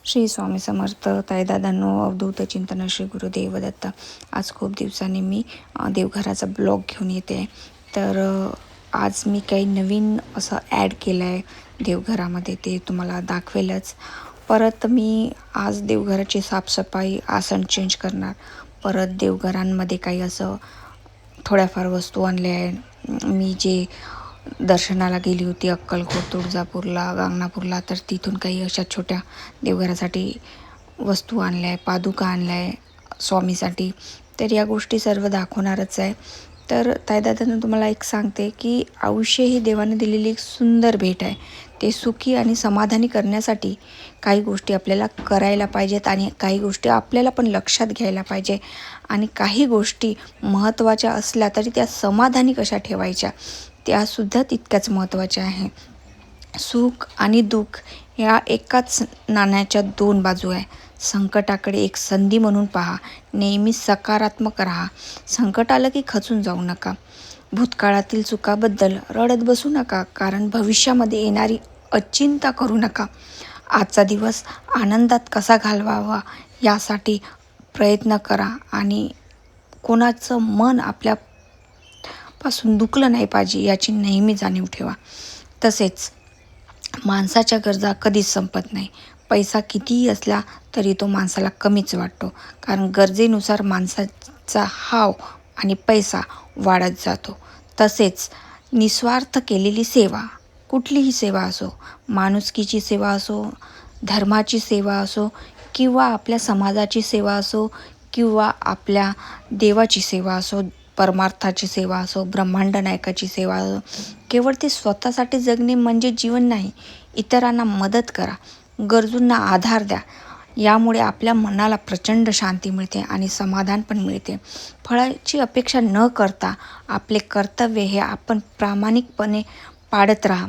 श्री स्वामी समर्थ. ताईदादांनो, अवधूत चिंतन श्री गुरुदेव दत्त. आज खूप दिवसांनी मी देवघराचा ब्लॉग घेऊन येते आहे. तर आज मी काही नवीन असं ॲड केलं आहे देवघरामध्ये, ते तुम्हाला दाखवेलच. परत मी आज देवघराची साफसफाई, आसन चेंज करणार. परत देवघरांमध्ये काही असं थोड्याफार वस्तू आणल्या आहे. मी जे दर्शनाला गेली होती अक्कलकोट, तुळजापूरला, गांगणापूरला, तर तिथून काही अशा छोट्या देवघरासाठी वस्तू आणल्या आहे, पादुका आणल्या आहे स्वामीसाठी. तर या गोष्टी सर्व दाखवणारच आहे. तर ताईदादांना तुम्हाला एक सांगते की आयुष्य ही देवाने दिलेली एक सुंदर भेट आहे. ते सुखी आणि समाधानी करण्यासाठी काही गोष्टी आपल्याला करायला पाहिजेत आणि काही गोष्टी आपल्याला पण लक्षात घ्यायला पाहिजे. आणि काही गोष्टी महत्त्वाच्या असल्या तरी त्या समाधानी कशा ठेवायच्या त्यासुद्धा तितक्याच महत्त्वाच्या आहे. सुख आणि दुःख या एकाच नाण्याच्या दोन बाजू आहे. संकटाकडे एक संधी म्हणून पहा. नेहमी सकारात्मक राहा. संकट आलं की खचून जाऊ नका. भूतकाळातील चुकाबद्दल रडत बसू नका, कारण भविष्यामध्ये येणारी अचिंता करू नका. आजचा दिवस आनंदात कसा घालवावा यासाठी प्रयत्न करा आणि कोणाचं मन आपल्यापासून दुखलं नाही पाहिजे याची नेहमी जाणीव ठेवा. तसेच माणसाच्या गरजा कधीच संपत नाही. पैसा कितीही असला तरी तो माणसाला कमीच वाटतो, कारण गरजेनुसार माणसाचा हाव आणि पैसा वाढत जातो. तसेच निस्वार्थ केलेली सेवा, कुठलीही सेवा असो, माणुसकीची सेवा असो, धर्माची सेवा असो, किंवा आपल्या समाजाची सेवा असो, किंवा आपल्या देवाची सेवा असो, परमार्थाची सेवा असो, ब्रह्मांड नायकाची सेवा असो, केवळ ते स्वतःसाठी जगणे म्हणजे जीवन नाही. इतरांना मदत करा, गरजूंना आधार द्या. यामुळे आपल्या मनाला प्रचंड शांती मिळते आणि समाधान पण मिळते. फळाची अपेक्षा न करता आपले कर्तव्य हे आपण प्रामाणिकपणे पाळत राहा.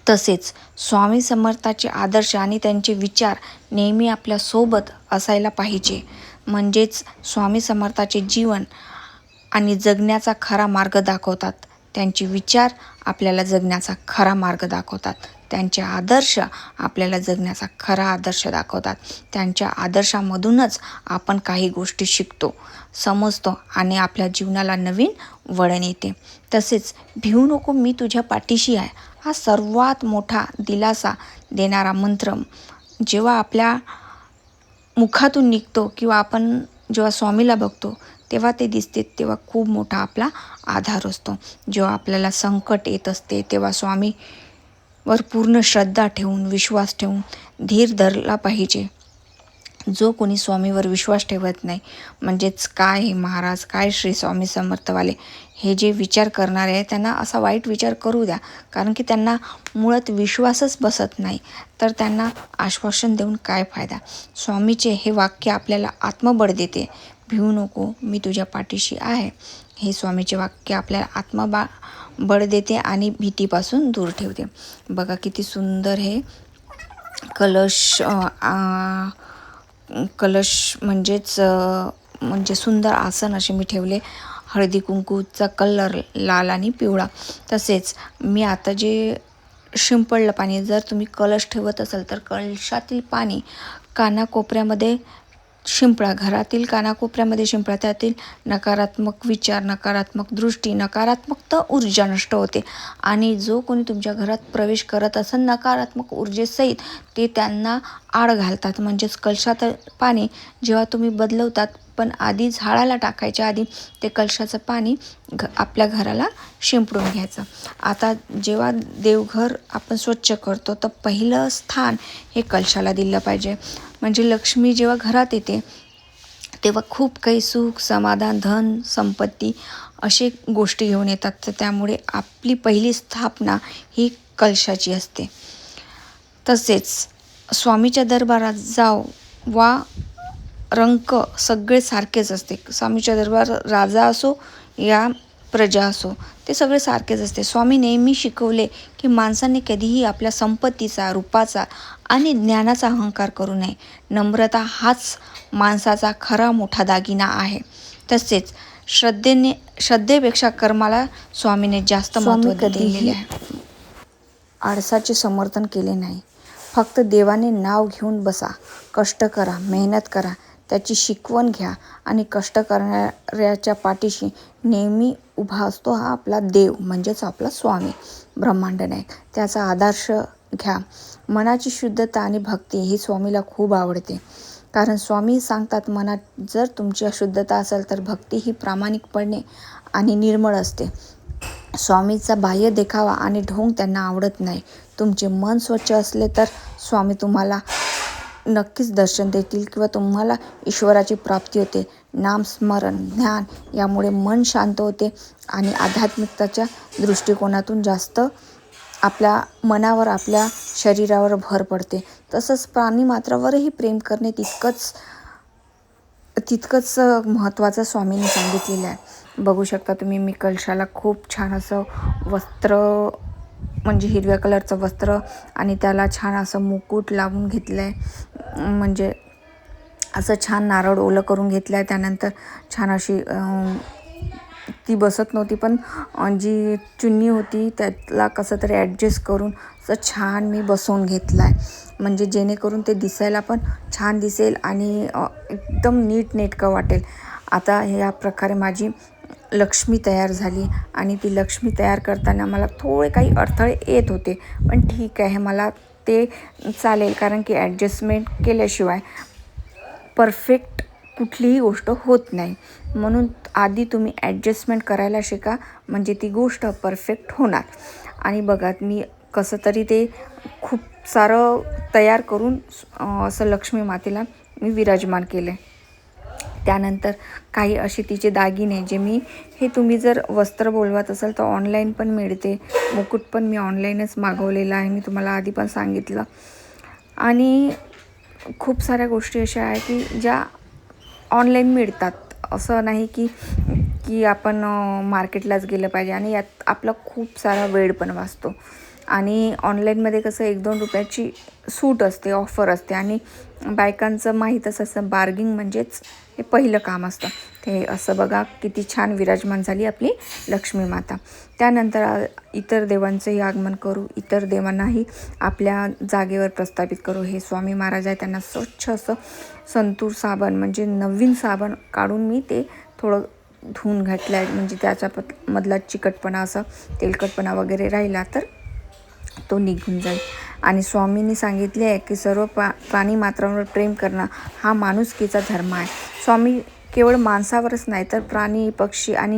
तसेच स्वामी समर्थाचे आदर्श आणि त्यांचे विचार नेहमी आपल्यासोबत असायला पाहिजे. म्हणजेच स्वामी समर्थाचे जीवन आणि जगण्याचा खरा मार्ग दाखवतात. त्यांचे विचार आपल्याला जगण्याचा खरा मार्ग दाखवतात. त्यांचे आदर्श आपल्याला जगण्याचा खरा आदर्श दाखवतात. त्यांच्या आदर्शामधूनच आपण काही गोष्टी शिकतो, समजतो आणि आपल्या जीवनाला नवीन वळण येते. तसेच भिवू नको, मी तुझ्या पाठीशी आहे, हा सर्वात मोठा दिलासा देणारा मंत्र जेव्हा आपल्या मुखातून निघतो किंवा आपण जेव्हा स्वामीला बघतो तेव्हा ते दिसते, तेव्हा खूप मोठा आपला आधार असतो. जेव्हा आपल्याला संकट येत असते तेव्हा स्वामीवर पूर्ण श्रद्धा ठेवून, विश्वास ठेवून धीर धरला पाहिजे. जो कोणी स्वामीवर विश्वास ठेवत नाही, म्हणजेच काय हे महाराज, काय श्री स्वामी समर्थवाले हे जे विचार करणारे आहे त्यांना असा वाईट विचार करू द्या, कारण की त्यांना मुळात विश्वासच बसत नाही. तर त्यांना आश्वासन देऊन काय फायदा. स्वामीचे हे वाक्य आपल्याला आत्मबळ देते. भिवू नको, मी तुझ्या पाठीशी आहे, हे स्वामीचे वाक्य आपल्याला बळ देते आणि भीतीपासून दूर ठेवते. बघा किती सुंदर हे कलश म्हणजे सुंदर आसन असे मी ठेवले. हळदी कुंकूचा कलर लाल आणि पिवळा. तसेच मी आता जे शिंपडलं पाणी, जर तुम्ही कलश ठेवत असाल तर कलशातील पाणी कानाकोपऱ्यामध्ये शिंपडा, घरातील कानाकोपऱ्यामध्ये शिंपडा. त्यातील नकारात्मक विचार, नकारात्मक दृष्टी, नकारात्मक ऊर्जा नष्ट होते आणि जो कोणी तुमच्या घरात प्रवेश करत असेल नकारात्मक ऊर्जेसहित, ते त्यांना आड घालतात. म्हणजेच कलशात पाणी जेव्हा तुम्ही बदलवतात, पण आधी झाडाला टाकायच्या आधी ते कलशाचं पाणी आपल्या घराला शिंपडून घ्यायचं. आता जेव्हा देवघर आपण स्वच्छ करतो तर पहिलं स्थान हे कलशाला दिलं पाहिजे. म्हणजे लक्ष्मी जेव्हा घरात येते तेव्हा खूप काही सुख, समाधान, धन, संपत्ती असे गोष्टी घेऊन येतात. तर त्यामुळे आपली पहिली स्थापना ही कलशाची असते. तसेच स्वामीच्या दरबारात जाव वा रंक सगळे सारखेच असते. स्वामीच्या दरबारात राजा असो या प्रजा असो, ते सगळे सारखेच असते. स्वामी नेहमी शिकवले की माणसाने कधीही आपल्या संपत्तीचा, रूपाचा आणि ज्ञानाचा अहंकार करू नये. नम्रता हाच माणसाचा खरा मोठा दागिना आहे. तसेच श्रद्धेपेक्षा कर्माला स्वामीने जास्त महत्त्व दिलेले आहे. आळसाचे समर्थन केले नाही, फक्त देवाने नाव घेऊन बसा, कष्ट करा, मेहनत करा, त्याची शिकवण घ्या आणि कष्ट करणाऱ्याच्या पाठीशी नेहमी उभा असतो हा आपला देव, म्हणजेच आपला स्वामी ब्रह्मांड नायक. त्याचा आदर्श घ्या. मनाची शुद्धता आणि भक्ती ही स्वामीला खूप आवडते. कारण स्वामी सांगतात, मनात जर तुमची अशुद्धता असेल तर भक्ती ही प्रामाणिकपणे आणि निर्मळ असते. स्वामीचा बाह्य देखावा आणि ढोंग त्यांना आवडत नाही. तुमचे मन स्वच्छ असले तर स्वामी तुम्हाला नक्कीच दर्शन देतील किंवा तुम्हाला ईश्वराची प्राप्ती होते. नामस्मरण, ध्यान यामुळे मन शांत होते आणि आध्यात्मिकताच्या दृष्टिकोनातून जास्त आपल्या मनावर, आपल्या शरीरावर भर पडते. तसंच प्राणीमात्रावरही प्रेम करणे तितकंच महत्त्वाचं स्वामींनी सांगितलेलं आहे. बघू शकता तुम्ही, मी कलशाला खूप छान असं वस्त्र, म्हणजे हिरव्या कलरचं वस्त्र आणि त्याला छान असं मुकुट लावून घेतलं आहे. म्हणजे असं छान नारळ ओलं करून घेतलं आहे. त्यानंतर छान अशी ती बसत नव्हती, पण जी चुन्नी होती त्याला कसं तरी ॲडजस्ट करून असं छान मी बसवून घेतलं आहे. म्हणजे जेणेकरून ते दिसायला पण छान दिसेल आणि एकदम नीटनेटकं वाटेल. आता ह्या प्रकारे माझी लक्ष्मी तयार झाली आणि ती लक्ष्मी तयार करताना मला थोडे काही अडथळे येत होते, पण ठीक आहे, मला ते चालेल. कारण की ॲडजस्टमेंट केल्याशिवाय परफेक्ट कुठलीही गोष्ट होत नाही. म्हणून आधी तुम्ही ॲडजस्टमेंट करायला शिका, म्हणजे ती गोष्ट परफेक्ट होणार. आणि बघा, मी कसं तरी ते खूप सारं तयार करून असं लक्ष्मी मातेला मी विराजमान केलं आहे. त्यानंतर काही असे तिचे दागिने, जे हे तुम्ही जर वस्त्र बोलवत असाल तर ऑनलाईन पण मिळते. मुकुट पण मी ऑनलाईनच मागवलेला आहे, मी तुम्हाला आधी पण सांगितलं. आणि खूप साऱ्या गोष्टी अशा आहे की ज्या ऑनलाईन मिळतात. असं नाही की आपण मार्केटलाच गेलं पाहिजे. आणि यात आपला खूप सारा वेळ पण वाचतो. आणि ऑनलाईनमध्ये कसं 1-2 रुपयाची सूट असते, ऑफर असते. आणि बायकांचं माहीतच असं, बार्गिंग म्हणजेच हे पहिलं काम असतं. ते असं बघा किती छान विराजमान झाली आपली लक्ष्मी माता. त्यानंतर इतर देवांचंही आगमन करू, इतर देवांनाही आपल्या जागेवर प्रस्थापित करू. हे स्वामी महाराज आहे, त्यांना स्वच्छ असं संतूर साबण, म्हणजे नवीन साबण काढून मी ते थोडं धुवून घातलं आहे. म्हणजे त्याच्या मधला चिकटपणा, असं तेलकटपणा वगैरे राहिला तर तो निघून जाईल. आणि स्वामींनी सांगितले आहे की सर्व प्राणी मात्रांवर प्रेम करणं हा माणुसकीचा धर्म आहे. स्वामी केवळ माणसावरच नाही तर प्राणी, पक्षी आणि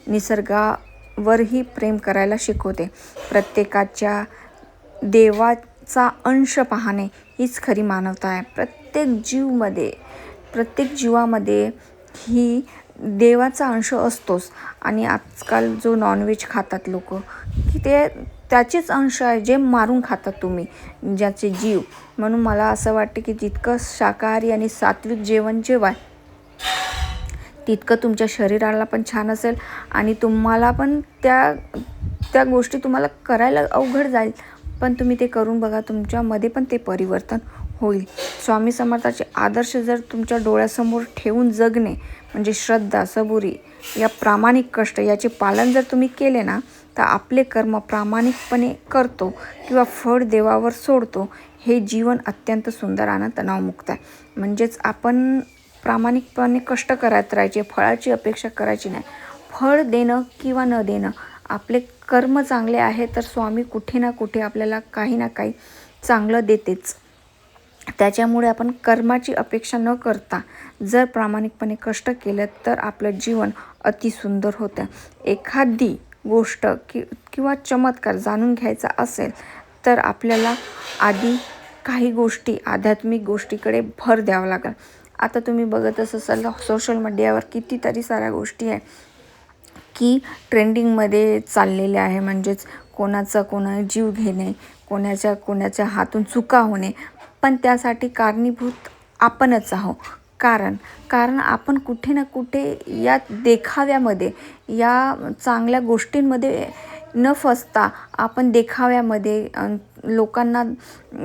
निसर्गावरही प्रेम करायला शिकवते. प्रत्येकाच्या देवाचा अंश पाहणे हीच खरी मानवता आहे. प्रत्येक जीवामध्ये ही देवाचा अंश असतोच. आणि आजकाल जो नॉनव्हेज खातात लोक, की ते त्याचेच अंश आहे जे मारून खातात तुम्ही, ज्याचे जीव. म्हणून मला असं वाटतं की जितकं शाकाहारी आणि सात्विक जेवण जेवाय, तितकं तुमच्या शरीराला पण छान असेल आणि तुम्हाला पण त्या गोष्टी तुम्हाला करायला अवघड जाईल, पण तुम्ही ते करून बघा, तुमच्यामध्ये पण ते परिवर्तन होईल. स्वामी समर्थाचे आदर्श जर तुमच्या डोळ्यासमोर ठेवून जगणे, म्हणजे श्रद्धा, सबुरी, या प्रामाणिक कष्ट याचे पालन जर तुम्ही केले ना, तर आपले कर्म प्रामाणिकपणे करतो किंवा फळ देवावर सोडतो, हे जीवन अत्यंत सुंदर आणि तणावमुक्त आहे. म्हणजेच आपण प्रामाणिकपणे कष्ट करत राहायचे, फळाची अपेक्षा करायची नाही. फळ देणं किंवा न देणं, आपले कर्म चांगले आहे तर स्वामी कुठे ना कुठे आपल्याला काही ना काही चांगलं देतेच. त्याच्यामुळे आपण कर्माची अपेक्षा न करता जर प्रामाणिकपणे कष्ट केलं तर आपलं जीवन अतिसुंदर होतं. एखादी गोष्ट किंवा चमत्कार जाणून घ्यायचा असेल तर आपल्याला आधी काही गोष्टी, आध्यात्मिक गोष्टीकडे भर द्यावा लागेल. आता तुम्ही बघतच असाल सोशल मीडियावर कितीतरी साऱ्या गोष्टी आहे की ट्रेंडिंगमध्ये चाललेल्या आहे. म्हणजेच कोणा जीव घेणे, कोणाच्या हातून चुका होणे, पण त्यासाठी कारणीभूत आपणच आहोत. कारण आपण कुठे ना कुठे या देखाव्यामध्ये, या चांगल्या गोष्टींमध्ये न फसता आपण देखाव्यामध्ये लोकांना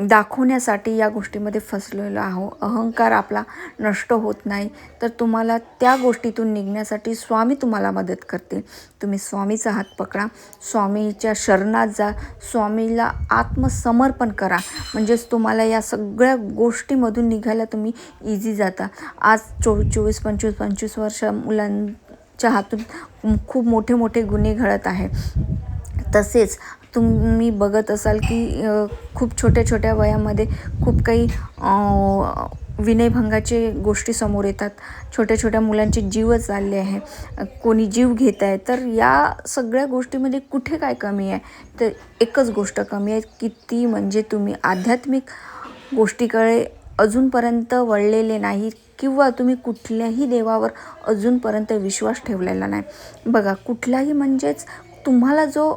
दाखवण्यासाठी या गोष्टीमध्ये फसलेलो आहो. अहंकार आपला नष्ट होत नाही. तर तुम्हाला त्या गोष्टीतून निघण्यासाठी स्वामी तुम्हाला मदत करतील. तुम्ही स्वामीचा हात पकडा, स्वामीच्या शरणात जा, स्वामीला आत्मसमर्पण करा. म्हणजेच तुम्हाला या सगळ्या गोष्टीमधून निघायला तुम्ही इझी जाता. आज 24-25 वर्ष मुलांच्या हातून खूप मोठे मोठे गुन्हे घडत आहे. तसेच तुम्ही बघत असाल की खूप छोट्या छोट्या वयामध्ये खूप काही विनयभंगाचे गोष्टी समोर येतात. छोट्या छोट्या मुलांचे जीवच चालले आहे, कोणी जीव घेत आहे. तर या सगळ्या गोष्टीमध्ये कुठे काय कमी आहे? तर एकच गोष्ट कमी आहे की ती म्हणजे तुम्ही आध्यात्मिक गोष्टीकडे अजूनपर्यंत वळलेले नाही किंवा तुम्ही कुठल्याही देवावर अजूनपर्यंत विश्वास ठेवलेला नाही. बघा, कुठलाही म्हणजेच तुम्हाला जो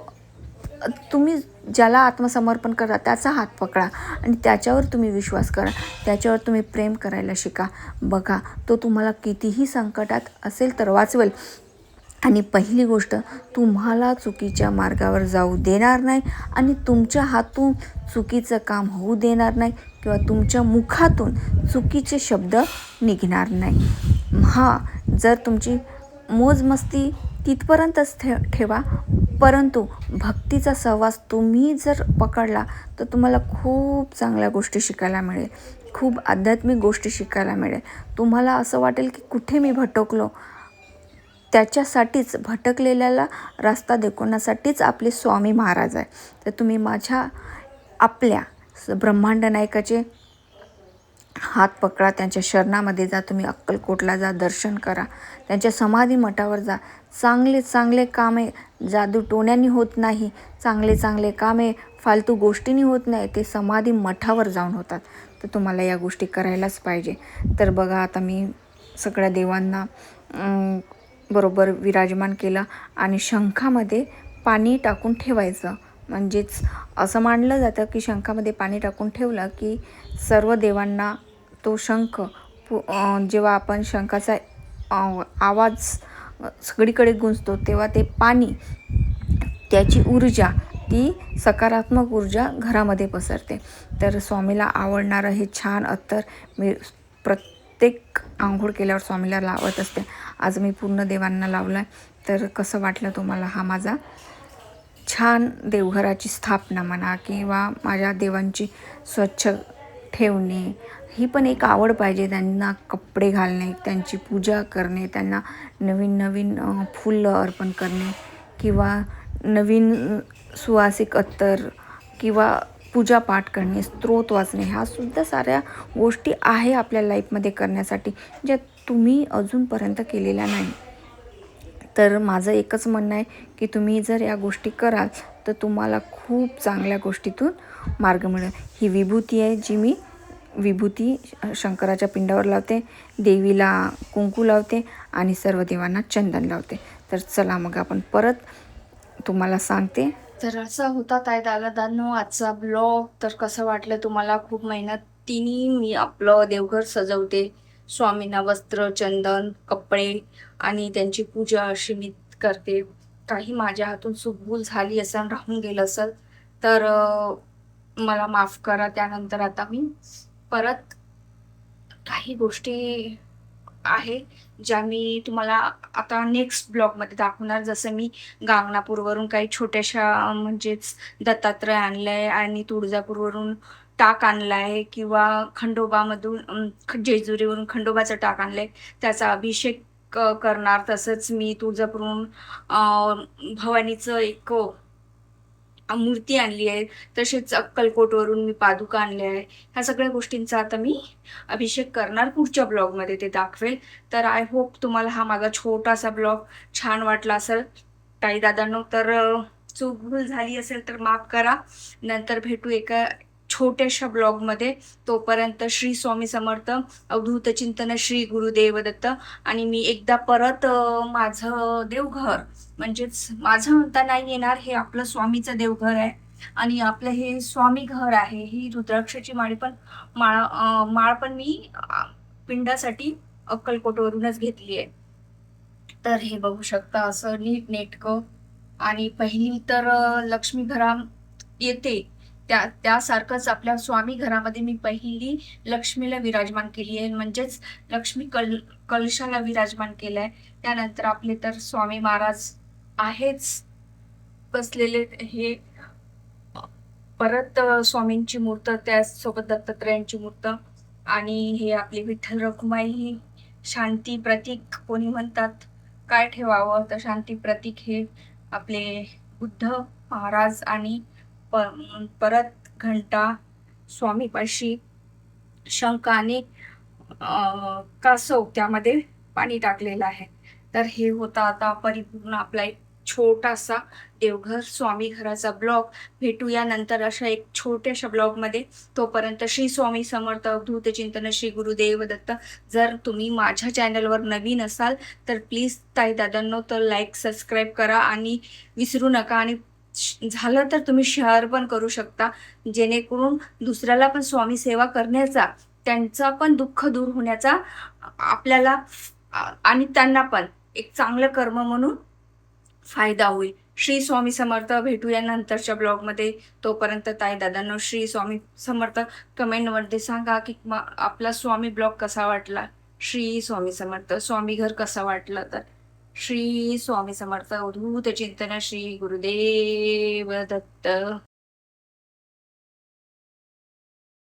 तुम्ही ज्याला आत्मसमर्पण करा त्याचा हात पकडा आणि त्याच्यावर तुम्ही विश्वास करा, त्याच्यावर तुम्ही प्रेम करायला शिका. बघा, तो तुम्हाला कितीही संकटात असेल तर वाचवेल. आणि पहिली गोष्ट, तुम्हाला चुकीच्या मार्गावर जाऊ देणार नाही आणि तुमच्या हातून चुकीचं काम होऊ देणार नाही किंवा तुमच्या मुखातून चुकीचे शब्द निघणार नाही. जर तुमची मोजमस्ती तिथपर्यंतच ठेवा, परंतु भक्तीचा सहवास तुम्ही जर पकडला तर तुम्हाला खूप चांगल्या गोष्टी शिकायला मिळेल, खूप आध्यात्मिक गोष्टी शिकायला मिळेल. तुम्हाला असं वाटेल की कुठे मी भटकलो, त्याच्यासाठीच भटकलेल्याला रस्ता दाखवण्यासाठीच आपले स्वामी महाराज आहे. तर तुम्ही आपल्या ब्रह्मांड नायकाचे हात पकडा, त्यांच्या शरणामध्ये जा. तुम्ही अक्कलकोटला जा, दर्शन करा, त्यांच्या समाधी मठावर जा. चांगले चांगले कामे जादू टोण्यानी होत नाही, चांगले चांगले कामे फालतू गोष्टींनी होत नाही, ते समाधी मठावर जाऊन होतात. तर तुम्हाला या गोष्टी करायलाच पाहिजे. तर बघा, आता मी सगळ्या देवांना बरोबर विराजमान केलं आणि शंखामध्ये पाणी टाकून ठेवायचं. म्हणजेच असं मानलं जातं की शंखामध्ये पाणी टाकून ठेवलं की सर्व देवांना तो शंख जेव्हा आपण शंखाचा आवाज सगळीकडे गुंजतो तेव्हा ते पाणी, त्याची ऊर्जा, ती सकारात्मक ऊर्जा घरामध्ये पसरते. तर स्वामीला आवडणारं हे छान अत्तर मी प्रत्येक आंघोळ केल्यावर स्वामीला लावत असते. आज मी पूर्ण देवांना लावलं आहे. तर कसं वाटलं तुम्हाला हा माझा छान देवघराची स्थापना म्हणा किंवा माझ्या देवांची स्वच्छ ठेवणे, ही पण एक आवड पाहिजे. त्यांना कपडे घालणे, त्यांची पूजा करणे, त्यांना नवीन नवीन फुलं अर्पण करणे किंवा नवीन सुवासिक अत्तर किंवा पूजापाठ करणे, स्तोत्र वाचणे, ह्यासुद्धा साऱ्या गोष्टी आहे आपल्या लाईफमध्ये करण्यासाठी, ज्या तुम्ही अजूनपर्यंत केलेल्या नाही. तर माझं एकच म्हणणं आहे की तुम्ही जर या गोष्टी कराल तर तुम्हाला खूप चांगल्या गोष्टीतून मार्ग मिळेल. ही विभूती आहे, जी मी विभूती शंकराच्या पिंडावर लावते, देवीला कुंकू लावते आणि सर्व देवांना चंदन लावते. तर चला मग आपण परत तुम्हाला सांगते. तर असा होता ताई दादांनो आजचा ब्लॉग. तर कसं वाटलं तुम्हाला? खूप मेहनतीने मी आपलं देवघर सजवते. स्वामींना वस्त्र, चंदन, कपडे आणि त्यांची पूजा अशी मी करते. काही माझ्या हातून चूकभूल झाली असेल, राहून गेलं असेल तर मला माफ करा. त्यानंतर आता मी परत काही गोष्टी आहे ज्या मी तुम्हाला आता नेक्स्ट ब्लॉगमध्ये दाखवणार. जसं मी गांगणापूरवरून काही छोट्याशा म्हणजेच दत्तात्रय आणलंय आणि तुळजापूरवरून टाक आणलाय किंवा खंडोबामधून जेजुरीवरून खंडोबाचं टाक आणलंय, त्याचा अभिषेक करणार. तसंच मी तुळजापूरवरून भवानीचं एक मूर्ती आणली आहे. तसेच अक्कलकोटवरून मी पादुका आणल्या आहे. ह्या सगळ्या गोष्टींचा आता मी अभिषेक करणार, पुढच्या ब्लॉगमध्ये ते दाखवेल. तर आय होप तुम्हाला हा माझा छोटासा ब्लॉग छान वाटला असेल. ताई दादांनो, तर चूकभूल झाली असेल तर माफ करा. नंतर भेटू एका छोट्याशा ब्लॉगमध्ये. तोपर्यंत श्री स्वामी समर्थ, अवधूत चिंतन श्री गुरुदेव दत्त. आणि मी एकदा परत माझं देवघर, म्हणजेच माझं म्हणता नाही येणार, हे आपलं स्वामीचं देवघर आहे आणि आपलं हे स्वामी घर आहे. ही रुद्राक्षाची माळ पण मी पिंडासाठी अक्कलकोटवरूनच घेतली आहे. तर हे बघू शकता, असं नीट नेटकं आणि पहिली तर लक्ष्मी घरात येते त्यासारखंच आपल्या स्वामी घरामध्ये मी पहिली लक्ष्मीला विराजमान केली आहे, म्हणजेच लक्ष्मी कलशाला विराजमान केलंय. त्यानंतर आपले तर स्वामी महाराज आहेच बसलेले. हे परत स्वामींची मूर्त, त्यासोबत दत्तात्रयांची मूर्त, आणि हे आपले विठ्ठल रखुमाई शांती प्रतीक कोणी म्हणतात. काय ठेवावं तर शांती प्रतीक हे आपले बुद्ध महाराज, आणि परत घंटा स्वामीपाशी, शंख आणि कासव त्यामध्ये पाणी टाकलेलं आहे. तर हे होता आता परिपूर्ण आपला एक छोटासा देवघर स्वामी घराचा ब्लॉग. भेटूया नंतर अशा एक छोट्याशा ब्लॉगमध्ये. तोपर्यंत श्री स्वामी समर्थ, अवधूत चिंतन, श्री गुरुदेव दत्त. जर तुम्ही माझ्या चॅनलवर नवीन असाल तर प्लीज ताई दादांनो तर लाईक सबस्क्राईब करा आणि विसरू नका. आणि झालं तर तुम्ही शेअर पण करू शकता, जेणेकरून दुसऱ्याला पण स्वामी सेवा करण्याचा, त्यांचा पण दुःख दूर होण्याचा आपल्याला आणि त्यांना पण एक चांगलं कर्म म्हणून फायदा होईल. श्री स्वामी समर्थ. भेटूया नंतरच्या ब्लॉगमध्ये. तोपर्यंत ताई दादांनो श्री स्वामी समर्थ. कमेंटमध्ये सांगा की आपला स्वामी ब्लॉग कसा वाटला. श्री स्वामी समर्थ. स्वामी घर कसं वाटलं तर. श्री स्वामी समर्थ. अवधूत चिंतन. श्री गुरुदेव दत्त.